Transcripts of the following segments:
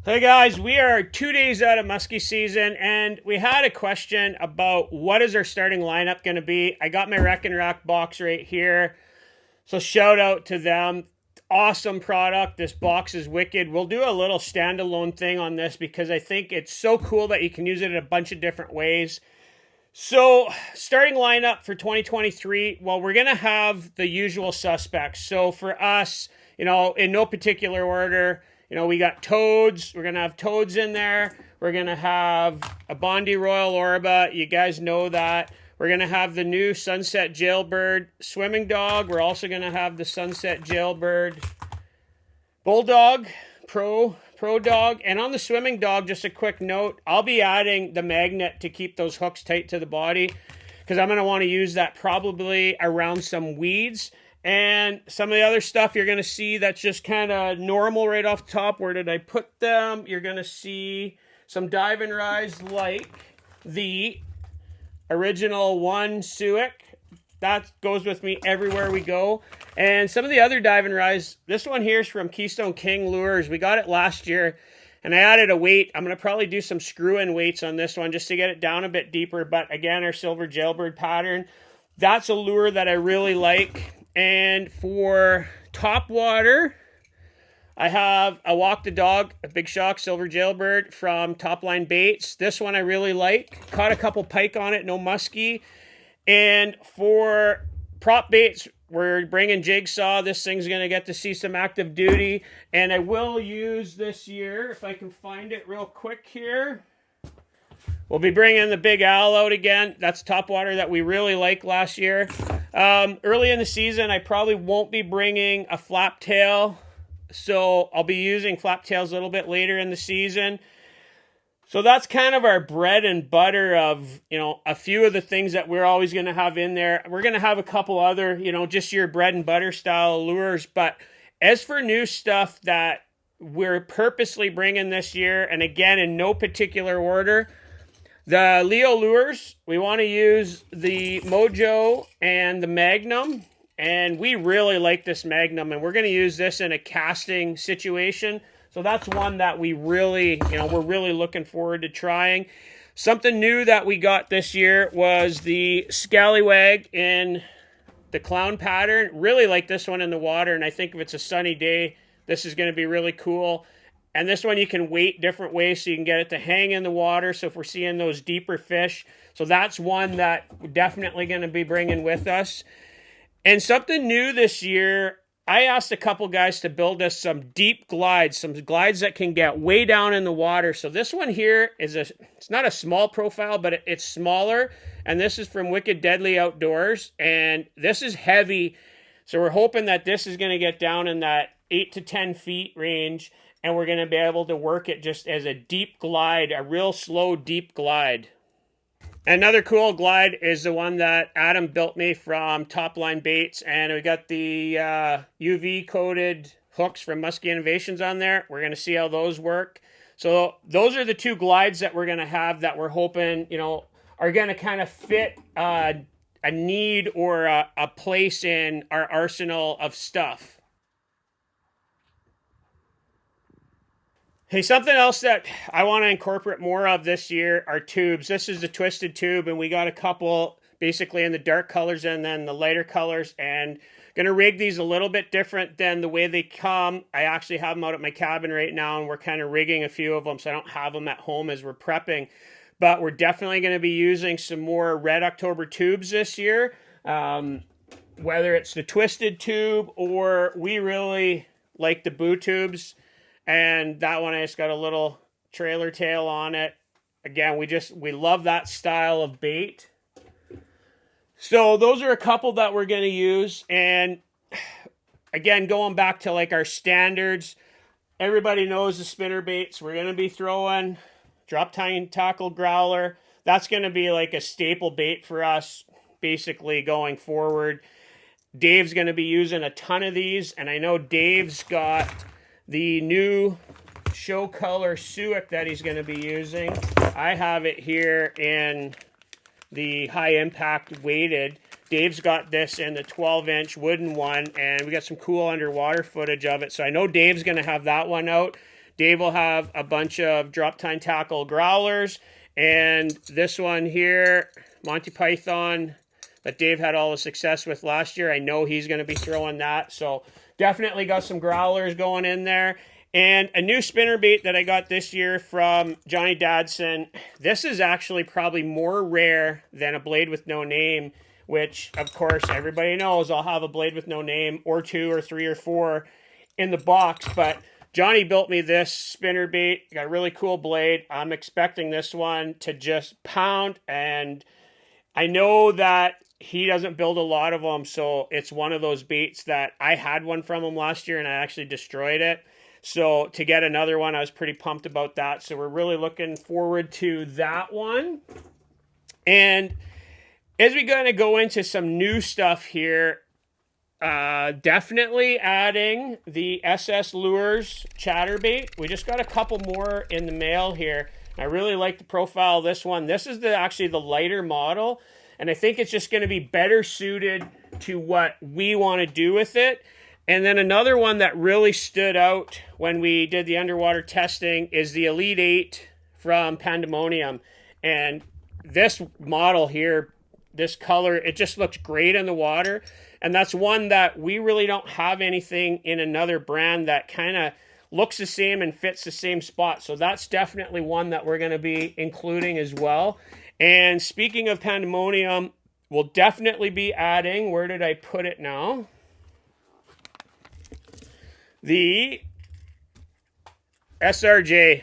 Hey guys, we are 2 days out of muskie season, and we had a question about what is our starting lineup going to be. I got my Wreck and Rack box right here, so shout out to them. Awesome product. This box is wicked. We'll do a little standalone thing on this because I think it's so cool that you can use it in a bunch of different ways. So, starting lineup for 2023, well, we're going to have the usual suspects. So, for us, in no particular order, we got toads. We're going to have toads in there. We're going to have a Bondy Royal Orba. You guys know that. We're going to have the new Sunset Jailbird Swimming Dog. We're also going to have the Sunset Jailbird Bulldog Pro Dog. And on the Swimming Dog, just a quick note, I'll be adding the magnet to keep those hooks tight to the body because I'm going to want to use that probably around some weeds. And some of the other stuff you're going to see that's just kind of normal right off the top. Where did I put them? You're going to see some dive and rise like the original one Suick. That goes with me everywhere we go. And some of the other dive and rise. This one here is from Keystone King Lures. We got it last year. And I added a weight. I'm going to probably do some screw-in weights on this one just to get it down a bit deeper. But again, our silver jailbird pattern. That's a lure that I really like. And for top water, I have a Walk the Dog, a Big Shock Silver Jailbird from Top Line Baits. This one I really like. Caught a couple pike on it, no muskie. And for prop baits, we're bringing Jigsaw. This thing's going to get to see some active duty. And I will use this year, if I can find it real quick here. We'll be bringing the Big Owl out again. That's top water that we really liked last year. Early in the season, I probably won't be bringing a flap tail. So I'll be using flap tails a little bit later in the season. So that's kind of our bread and butter of, a few of the things that we're always going to have in there. We're going to have a couple other, just your bread and butter style lures. But as for new stuff that we're purposely bringing this year, and again, in no particular order, the Leo lures, we want to use the Mojo and the Magnum, and we really like this Magnum, and we're going to use this in a casting situation. So that's one that we really, we're really looking forward to trying. Something new that we got this year was the Scallywag in the clown pattern. Really like this one in the water, and I think if it's a sunny day, this is going to be really cool. And this one you can weight different ways so you can get it to hang in the water. So if we're seeing those deeper fish. So that's one that we're definitely going to be bringing with us. And something new this year, I asked a couple guys to build us some deep glides. Some glides that can get way down in the water. So this one here it's not a small profile, but it's smaller. And this is from Wicked Deadly Outdoors. And this is heavy. So we're hoping that this is going to get down in that 8 to 10 feet range. And we're going to be able to work it just as a deep glide, a real slow, deep glide. Another cool glide is the one that Adam built me from Top Line Baits. And we got the UV-coated hooks from Musky Innovations on there. We're going to see how those work. So those are the two glides that we're going to have that we're hoping, are going to kind of fit a need or a place in our arsenal of stuff. Hey, something else that I want to incorporate more of this year are tubes. This is the twisted tube, and we got a couple basically in the dark colors and then the lighter colors, and going to rig these a little bit different than the way they come. I actually have them out at my cabin right now, and we're kind of rigging a few of them, so I don't have them at home as we're prepping. But we're definitely going to be using some more Red October tubes this year, whether it's the twisted tube or we really like the Boo tubes. And that one, I just got a little trailer tail on it. Again, we love that style of bait. So those are a couple that we're going to use. And again, going back to like our standards, everybody knows the spinner baits. We're going to be throwing drop tine tackle growler. That's going to be like a staple bait for us basically going forward. Dave's going to be using a ton of these. And I know Dave's got the new show color Suick that he's going to be using. I have it here in the high impact weighted. Dave's got this in the 12-inch wooden one, and we got some cool underwater footage of it. So I know Dave's going to have that one out. Dave will have a bunch of drop tine tackle growlers, and this one here, Monty Python, that Dave had all the success with last year. I know he's going to be throwing that, so definitely got some growlers going in there. And a new spinnerbait that I got this year from Johnny Dadson. This is actually probably more rare than a blade with no name, which, of course, everybody knows I'll have a blade with no name or 2 or 3 or 4 in the box. But Johnny built me this spinnerbait. Got a really cool blade. I'm expecting this one to just pound, and I know that he doesn't build a lot of them, so it's one of those baits that I had one from him last year, and I actually destroyed it. So to get another one, I was pretty pumped about that. So we're really looking forward to that one. And as we're going to go into some new stuff here, definitely adding the SS Lures chatterbait. We just got a couple more in the mail here. I really like the profile of this one. This is actually the lighter model, and I think it's just going to be better suited to what we want to do with it. And then another one that really stood out when we did the underwater testing is the Elite 8 from Pandemonium. And this model here, this color, it just looks great in the water. And that's one that we really don't have anything in another brand that kind of looks the same and fits the same spot. So that's definitely one that we're going to be including as well. And speaking of Pandemonium, we'll definitely be adding, where did I put it now? The SRJ,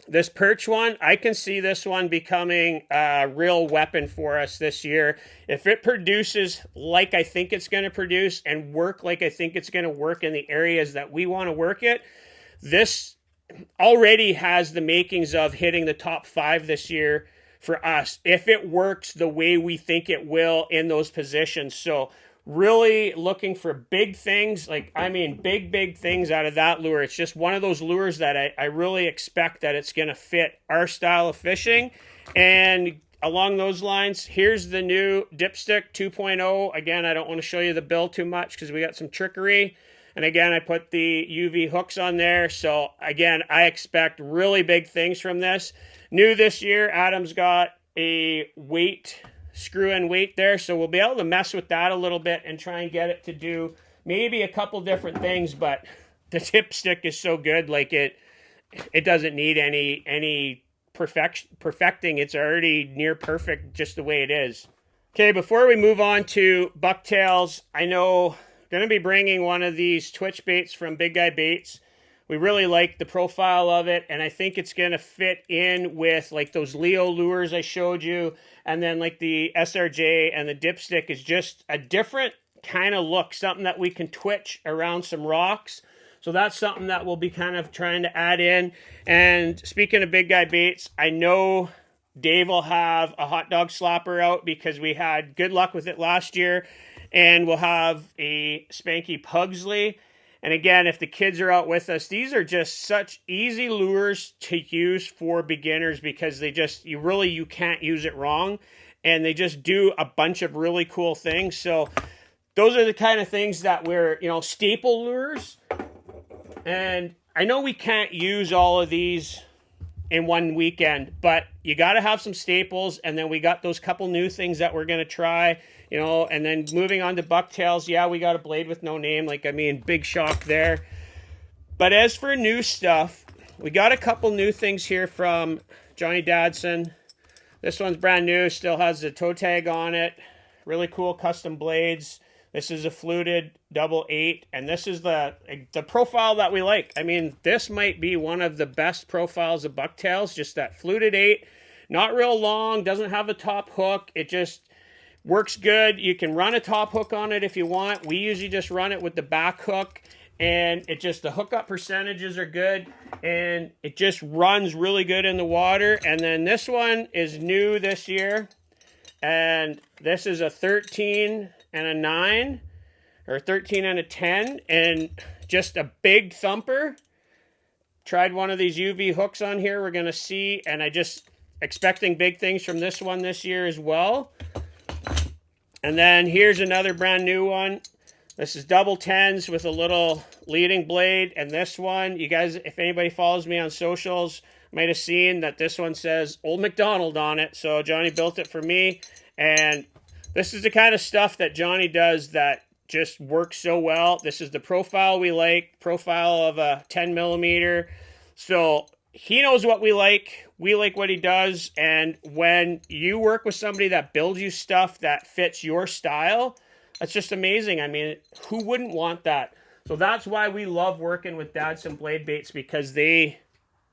this perch one, I can see this one becoming a real weapon for us this year. If it produces like I think it's going to produce and work like I think it's going to work in the areas that we want to work it, this already has the makings of hitting the top 5 this year for us, if it works the way we think it will in those positions. So really looking for big things, big things out of that lure. It's just one of those lures that I really expect that it's going to fit our style of fishing. And along those lines, here's the new Dipstick 2.0. Again, I don't want to show you the bill too much because we got some trickery. And again, I put the UV hooks on there. So again, I expect really big things from this. New this year, Adam's got a screw-in weight there, so we'll be able to mess with that a little bit and try and get it to do maybe a couple different things. But the dipstick is so good, like it doesn't need any perfecting. It's already near perfect just the way it is. Okay, before we move on to bucktails, I know I'm going to be bringing one of these twitch baits from Big Guy Baits. We really like the profile of it, and I think it's going to fit in with like those Leo lures I showed you, and then like the SRJ and the dipstick is just a different kind of look, something that we can twitch around some rocks. So that's something that we'll be kind of trying to add in. And speaking of Big Guy Baits, I know Dave will have a hot dog slapper out because we had good luck with it last year, and we'll have a Spanky Pugsley. And again, if the kids are out with us, these are just such easy lures to use for beginners because you can't use it wrong. And they just do a bunch of really cool things. So those are the kind of things that we're, staple lures. And I know we can't use all of these in one weekend, but you got to have some staples. And then we got those couple new things that we're going to try. And then moving on to bucktails, yeah, we got a blade with no name. Big shock there. But as for new stuff, we got a couple new things here from Johnny Dadson. This one's brand new, still has the toe tag on it. Really cool custom blades. This is a fluted double 8, and this is the profile that we like. This might be one of the best profiles of bucktails, just that fluted 8. Not real long, doesn't have a top hook. It just works good. You can run a top hook on it if you want. We usually just run it with the back hook, and the hookup percentages are good, and it just runs really good in the water. And then this one is new this year, and this is a 13 and a 9, or 13 and a 10, and just a big thumper. Tried one of these UV hooks on here. We're going to see, and I just expecting big things from this one this year as well. And then here's another brand new one. This is double tens with a little leading blade. And this one, you guys, if anybody follows me on socials, might have seen that this one says Old McDonald on it. So Johnny built it for me. And this is the kind of stuff that Johnny does that just works so well. This is the profile we like, profile of a 10 millimeter. So he knows what we like what he does. And when you work with somebody that builds you stuff that fits your style, that's just amazing. I mean, who wouldn't want that? So that's why we love working with Dadson Blade Baits, because they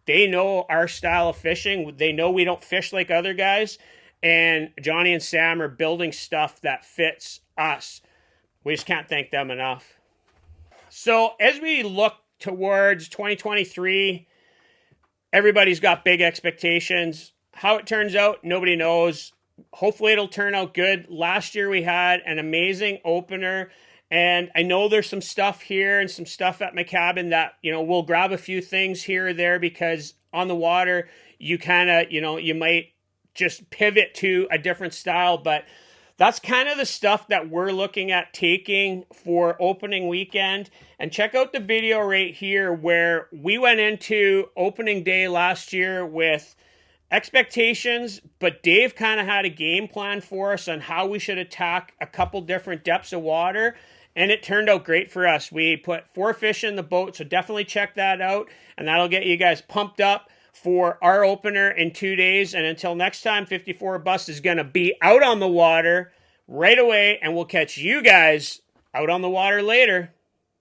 know our style of fishing. They know we don't fish like other guys. And Johnny and Sam are building stuff that fits us. We just can't thank them enough. So as we look towards 2023, everybody's got big expectations. How it turns out, nobody knows. Hopefully it'll turn out good. Last year we had an amazing opener, and I know there's some stuff here and some stuff at my cabin that, we'll grab a few things here or there, because on the water, you kind of, you might just pivot to a different style, but that's kind of the stuff that we're looking at taking for opening weekend. And check out the video right here where we went into opening day last year with expectations, but Dave kind of had a game plan for us on how we should attack a couple different depths of water, and it turned out great for us. We put 4 fish in the boat, so definitely check that out, and that'll get you guys pumped up for our opener in 2 days. And until next time, 54 Bust is going to be out on the water right away, and we'll catch you guys out on the water later.